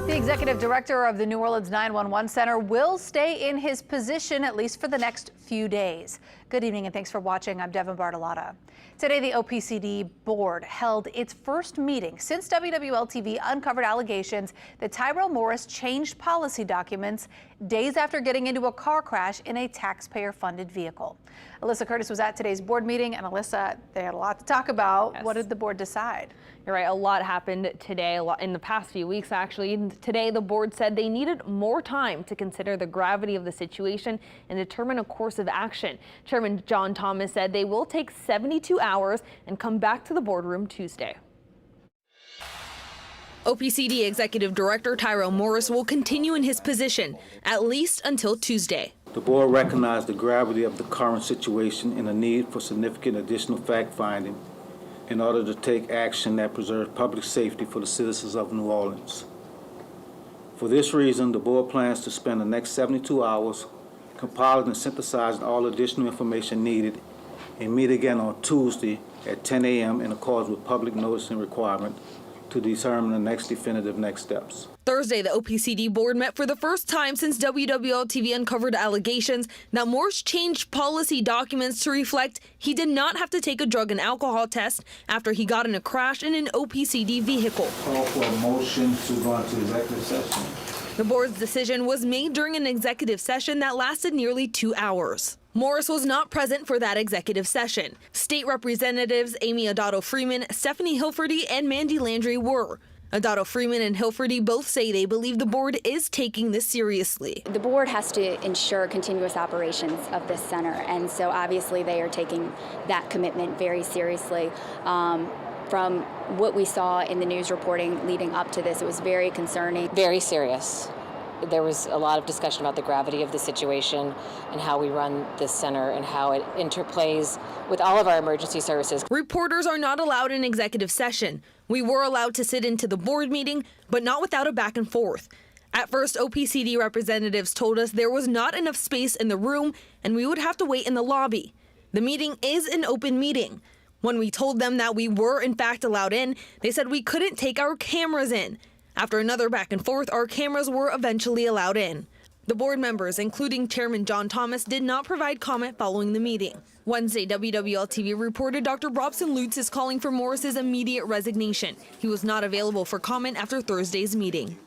The executive director of the New Orleans 911 Center will stay in his position at least for the next few days. Good evening and thanks for watching. I'm Devin Bartolotta. Today, the OPCD Board held its first meeting since WWL-TV uncovered allegations that Tyrell Morris changed policy documents days after getting into a car crash in a taxpayer-funded vehicle. Alyssa Curtis was at today's board meeting, and Alyssa, they had a lot to talk about. Yes. What did the board decide? You're right, a lot happened today, a lot in the past few weeks actually. Today, the board said they needed more time to consider the gravity of the situation and determine a course of action. Chairman John Thomas said they will take 72 hours and come back to the boardroom Tuesday. OPCD Executive Director Tyrell Morris will continue in his position, at least until Tuesday. The board recognized the gravity of the current situation and the need for significant additional fact-finding in order to take action that preserves public safety for the citizens of New Orleans. For this reason, the board plans to spend the next 72 hours compiling and synthesizing all additional information needed and meet again on Tuesday at 10 a.m. in accordance with public noticing requirement to determine the definitive next steps. Thursday, the OPCD board met for the first time since WWL-TV uncovered allegations that Morris changed policy documents to reflect he did not have to take a drug and alcohol test after he got in a crash in an OPCD vehicle. Call for a motion to go into executive session. The board's decision was made during an executive session that lasted nearly 2 hours. Morris was not present for that executive session. State Representatives Amy Adato-Freeman, Stephanie Hilferty, and Mandy Landry were. Adato-Freeman and Hilferty both say they believe the board is taking this seriously. The board has to ensure continuous operations of this center, and so obviously they are taking that commitment very seriously. From what we saw in the news reporting leading up to this, it was very concerning. Very serious. There was a lot of discussion about the gravity of the situation and how we run this center and how it interplays with all of our emergency services. Reporters are not allowed in executive session. We were allowed to sit into the board meeting, but not without a back and forth. At first, OPCD representatives told us there was not enough space in the room and we would have to wait in the lobby. The meeting is an open meeting. When we told them that we were in fact allowed in, they said we couldn't take our cameras in. After another back and forth, our cameras were eventually allowed in. The board members, including Chairman John Thomas, did not provide comment following the meeting. Wednesday, WWL-TV reported Dr. Robson Lutz is calling for Morris's immediate resignation. He was not available for comment after Thursday's meeting.